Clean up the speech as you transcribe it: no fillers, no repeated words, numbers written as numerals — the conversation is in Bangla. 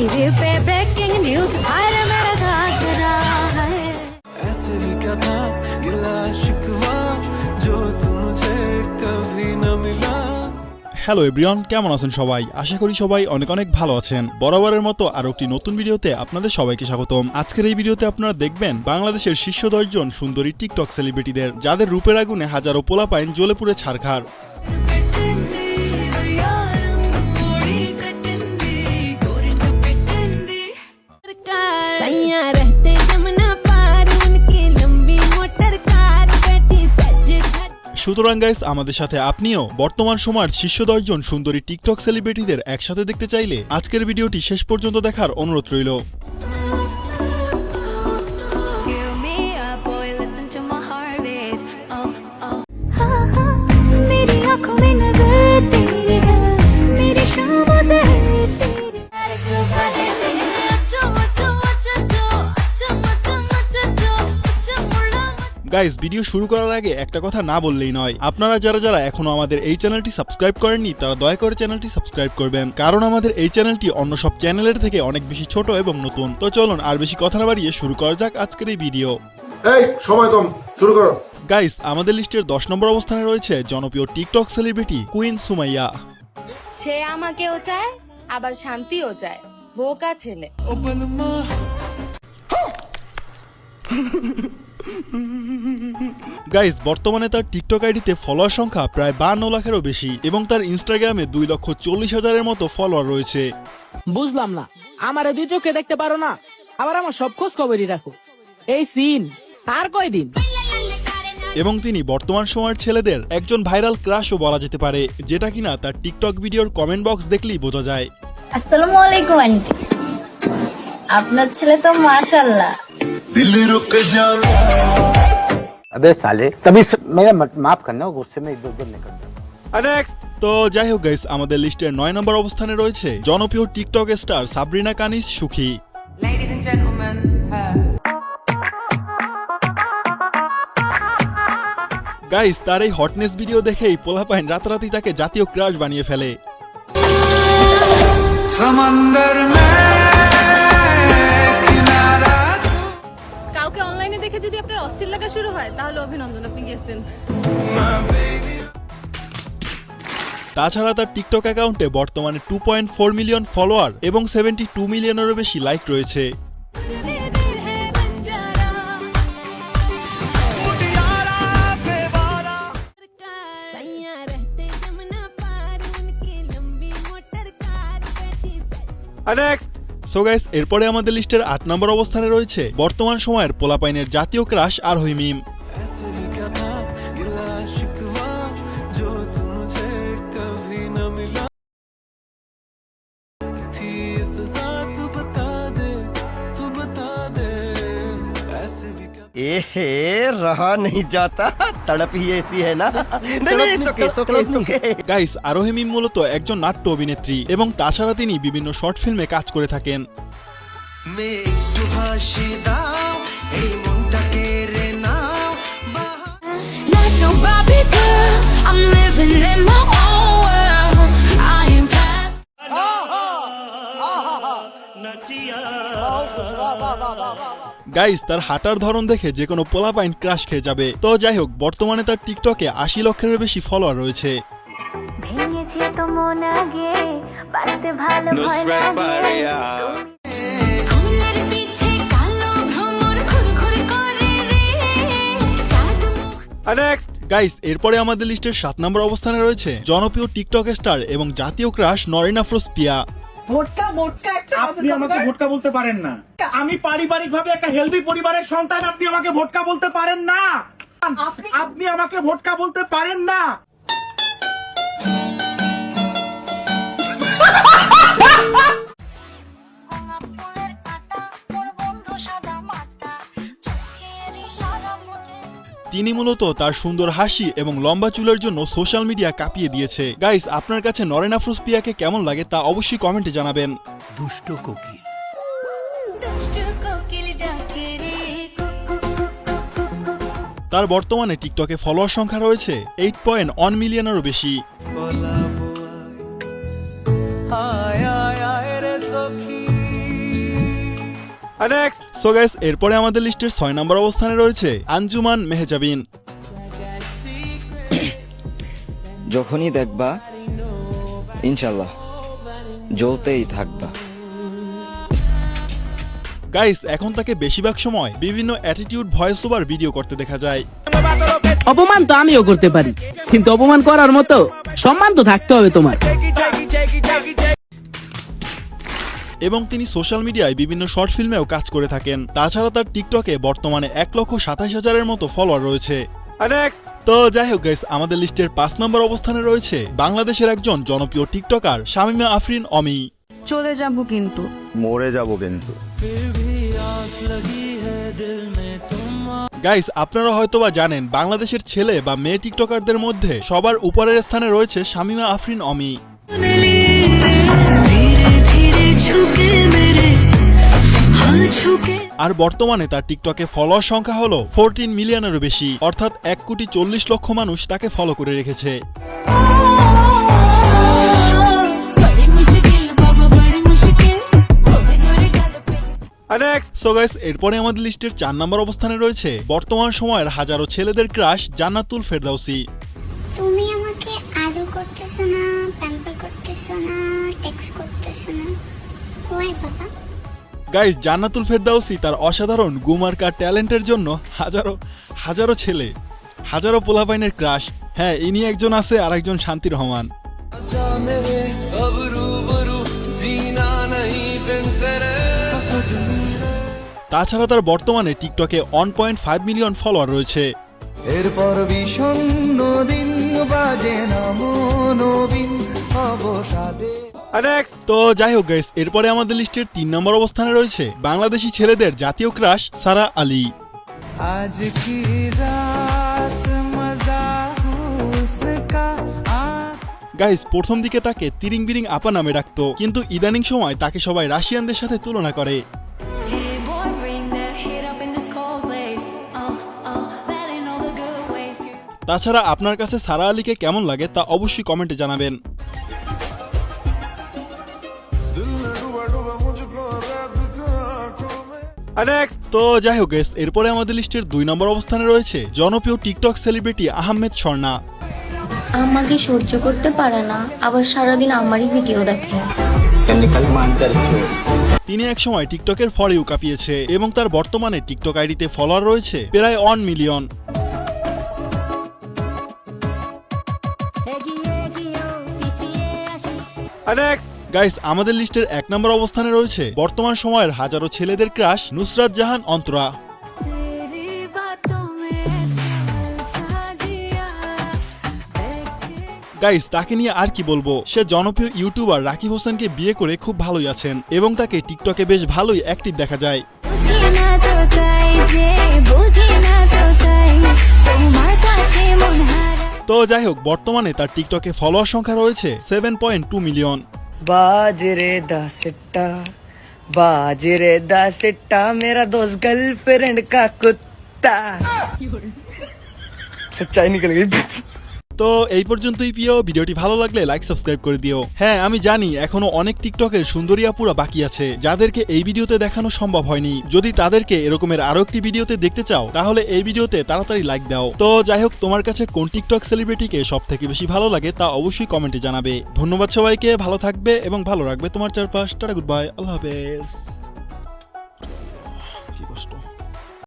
टीवी पे ब्रेकिंग न्यूज हर मेरा साथ रहा है ऐसे भी क्या था गिला शिकवा जो तू मुझे कभी न मिला। হ্যালো এভরিওয়ান, কেমন আছেন সবাই? আশা করি সবাই অনেক অনেক ভালো আছেন। বরাবরের মতো আরো একটি নতুন ভিডিওতে আপনাদের সবাইকে স্বাগতম। আজকের এই ভিডিওতে আপনারা দেখবেন বাংলাদেশের শীর্ষ 10 জন সুন্দরী টিকটক সেলিব্রিটিদের, যাদের রূপের আগুনে হাজারো পোলাপাইন জ্বলে পুড়ে ছারখার। সুতরাং গাইস, আমাদের সাথে আপনিও বর্তমান সময়ের শীর্ষ 10 জন সুন্দরী টিকটক সেলিব্রিটিদের একসাথে দেখতে চাইলে আজকের ভিডিওটি শেষ পর্যন্ত দেখার অনুরোধ রইল। গাইস, ভিডিও শুরু করার আগে একটা কথা না বললেই নয়। আপনারা যারা যারা এখনো আমাদের এই চ্যানেলটি সাবস্ক্রাইব করেননি তারা দয়া করে চ্যানেলটি সাবস্ক্রাইব করবেন, কারণ আমাদের এই চ্যানেলটি অন্য সব চ্যানেলের থেকে অনেক বেশি ছোট এবং নতুন। তো চলুন আর বেশি কথা না বাড়িয়ে শুরু করা যাক আজকের এই ভিডিও। এই সময় কম, শুরু করো। গাইস, আমাদের লিস্টের 10 নম্বর অবস্থানে রয়েছে জনপ্রিয় টিকটক সেলিব্রিটি কুইন সুমাইয়া। সে আমাকেও চায় আবার শান্তিও চায়, বোকা ছেলে। ओ बलमा গাইস, বর্তমানে তার টিকটক আইডিতে ফলোয়ার সংখ্যা প্রায় 52 লাখেরও বেশি এবং তার ইনস্টাগ্রামে 2,40,000-এর মতো ফলোয়ার রয়েছে। বুঝলাম না, আমারে দুই চোখে দেখতে পারো না, আবার আমার সব খোঁজ খবরই রাখো। এই সিন আর কয়দিন? এবং তিনি বর্তমান সময়ের ছেলেদের একজন ভাইরাল ক্রাশও বলা যেতে পারে, যেটা কিনা তার টিকটক ভিডিওর কমেন্ট বক্স দেখলেই বোঝা যায়। আসসালামু আলাইকুম আন্টি, আপনার ছেলে তো মাশাআল্লাহ। দিল্লি রুক যাও। अबे साले तभी मेरा माफ करना, गुस्से में इधर उधर निकल जाए। তো যাই হোক গাইস, আমাদের লিস্টের 9 নম্বর অবস্থানে রয়েছে জনপ্রিয় টিকটক স্টার সাবরিনা কানিজ সুখী। গাইস, তার এই হটনেস ভিডিও দেখেই পোলাপাইন রাতারাতি তাকে জাতীয় ক্রাশ বানিয়ে ফেলে। समंदर में किनारा কাউকে অনলাইনে দেখে যদি আপনার অস্থির লাগা শুরু হয় তাহলে অভিনন্দন, আপনি গেছেন। তাছাড়া তার টিকটক অ্যাকাউন্টে বর্তমানে 2.4 মিলিয়ন ফলোয়ার এবং 72 মিলিয়নেরও বেশি লাইক রয়েছে। সো গাইস, এরপরে আমাদের লিস্টের 8 নম্বর অবস্থানে রয়েছে বর্তমান সময়ের পোলাপাইনের জাতীয় ক্রাশ আরোহী মিম। ऐसे भी क्या था गिला शिकवा जो तू मुझे कभी न मिला थी सजा तू बता दे ऐसे भी क्या ए रहा नहीं जाता, तड़प ही ऐसी है ना। नहीं सुके গাইস, আরোহী মিম মূলত একজন নাট্য অভিনেত্রী এবং তাছাড়া তিনি বিভিন্ন শর্ট ফিল্মে কাজ করে থাকেন। मैं একটু হাসি দাও এই মনটাকে রে নাও Not your Barbie girl, I'm living in my own world I am past guys, তার হাঁটার ধরন দেখে যে কোনো পোলাপাইন ক্রাশ খেয়ে যাবে। তো যাই হোক, বর্তমানে তার টিকটকে 80 লক্ষেরও বেশি ফলোয়ার রয়েছে। ভেঙেছে তো মন আগে বাঁচতে ভালো ভয় লাগে ফুলের পিছে কালো ভ্রমর ঘুরঘুর করে রে জাদু গাইস, এরপরে আমাদের লিস্টের 7 নম্বর অবস্থানে রয়েছে জনপ্রিয় টিকটক স্টার এবং জাতীয় ক্রাশ নরিন আফরোজ পিয়া। আপনি আমাকে ভোটকা বলতে পারেন না। আমি পারিবারিক ভাবে একটা হেলদি পরিবারের সন্তান, আপনি আমাকে ভোটকা বলতে পারেন না। আপনি আমাকে ভোটকা বলতে পারেন না। তিনি মূলত তার সুন্দর হাসি এবং লম্বা চুলের জন্য সোশ্যাল মিডিয়া কাঁপিয়ে দিয়েছে। গাইস, আপনার কাছে নরিন আফরোজ পিয়াকে কেমন লাগে তা অবশ্যই কমেন্টে জানাবেন। দুষ্ট কোকিল ডাকে রে তার বর্তমানে টিকটকে ফলোয়ার সংখ্যা রয়েছে 8.1 মিলিয়নেরও বেশি। আয় আয় আয় রে সখী সো গাইস, এরপরে আমাদের লিস্টের 6 নম্বর অবস্থানে রয়েছে আঞ্জুমান মেহজাবিন। যখনই দেখবা ইনশাল্লাহ জ্বলতেই থাকবা। গাইস, এখন তাকে বেশিরভাগ সময় বিভিন্ন অ্যাটিটিউড ভয়েস ওভার ভিডিও করতে দেখা যায়। অপমান তো আমিও করতে পারি, কিন্তু অপমান করার মতো সম্মান তো থাকতে হবে তোমার। এবং তিনি সোশ্যাল মিডিয়ায় বিভিন্ন শর্ট ফিল্মেও কাজ করে থাকেন। তাছাড়া তার টিকটকে বর্তমানে 1,27,000-এর মতো ফলোয়ার রয়েছে। তো যাই হোক গাইস, আমাদের লিস্টের 5 নম্বর অবস্থানে রয়েছে বাংলাদেশের একজন জনপ্রিয় টিকটকার শামিমা আফরিন অমি। চলে যাব কিন্তু মরে যাবো কিন্তু। গাইস, আপনারা হয়তোবা জানেন বাংলাদেশের ছেলে বা মেয়ে টিকটকারদের মধ্যে সবার উপরের স্থানে রয়েছে শামিমা আফরিন অমি। আর বর্তমানে তার টিকটকে ফলোয়ার সংখ্যা হলো 14 মিলিয়নেরও বেশি, অর্থাৎ 1,40,00,000 মানুষ তাকে ফলো করে রেখেছে। সো গাইস, এরপরে আমাদের লিস্টের 4 নম্বর অবস্থানে রয়েছে বর্তমান সময়ের হাজারো ছেলেদের ক্রাশ জান্নাতুল ফেরদাউসী। তুমি আমাকে আদর করতেছো না, প্যাম্পার করতেছো না, টেক্সট করতেছো না, ওই বাবা। গাইস, জান্নাতুল ফেরদাউসী তার অসাধারণ গুমার্কা ট্যালেন্টের জন্য হাজারো ছেলে, হাজারো পোলাপাইনের ক্রাশ। হ্যাঁ, ইনি একজন আছে আর একজন শান্তি রহমান। তাছাড়া তার বর্তমানে টিকটকে 1.5 মিলিয়ন ফলোয়ার রয়েছে। এরপর বিষণ্ণ দিন বাজে না মনোবিন অবসাদে। তো যাই হোক গাইস, এরপরে আমাদের লিস্টের 3 নম্বর অবস্থানে রয়েছে বাংলাদেশি ছেলেদের জাতীয় ক্রাশ সারা আলী। আজ কি রাত মজা হুস্ন কা। গাইস, প্রথম দিকে তাকে তিরিং বিরিং আপা নামে ডাকতো, কিন্তু ইদানিং সময় তাকে সবাই রাশিয়ানদের সাথে তুলনা করে। তাছাড়া আপনার কাছে সারা আলীকে কেমন লাগে তা অবশ্যই কমেন্টে জানাবেন। তো যাই হোক গাইস, এরপরে আমাদের লিস্টের 2 নম্বর অবস্থানে রয়েছে জনপ্রিয় টিকটক সেলিব্রিটি আহমেদ স্বর্ণা। আমাকে সহ্য করতে পারে না, আবার সারাদিন আমারই ভিডিও দেখে। তিনি একসময় টিকটকের ফর ইউ কাঁপিয়েছে এবং তার বর্তমানে টিকটক আইডিতে ফলোয়ার রয়েছে প্রায় 1 মিলিয়ন। গাইস, আমাদের লিস্টের 1 নম্বর অবস্থানে রয়েছে বর্তমান সময়ের হাজারো ছেলেদের ক্রাশ নুসরাত জাহান অন্তরা। গাইস, তাকে নিয়ে আর কি বলবো, সে জনপ্রিয় ইউটিউবার রাকিব হোসেনকে বিয়ে করে খুব ভালোই আছেন এবং তাকে টিকটকে বেশ ভালোই অ্যাক্টিভ দেখা যায়। তো যাই হোক, বর্তমানে তার টিকটকে ফলোয়ার সংখ্যা রয়েছে 7.2 মিলিয়ন। বাজরে দা সিट्टा मेरा दोस्त गर्लफ्रेंड का कुत्ता। सच्चाई निकल गई। তো এই পর্যন্তই প্রিয়, ভিডিওটি ভালো লাগলে লাইক সাবস্ক্রাইব করে দিও। হ্যাঁ, আমি জানি এখনো অনেক টিকটকের সুন্দরী আপুরা বাকি আছে যাদেরকে এই ভিডিওতে দেখানো সম্ভব হয়নি। যদি তাদেরকে এরকমের আরো একটি ভিডিওতে দেখতে চাও তাহলে এই ভিডিওতে তাড়াতাড়ি লাইক দাও। তো যাই হোক, তোমার কাছে কোন টিকটক সেলিব্রিটিকে সব থেকে বেশি ভালো লাগে তা অবশ্যই কমেন্টে জানাবে। ধন্যবাদ সবাইকে, ভালো থাকবে এবং ভালো রাখবে তোমার চারপাশ। টাটা, গুড বাই, আল্লাহ হাফেজ। কি কষ্ট।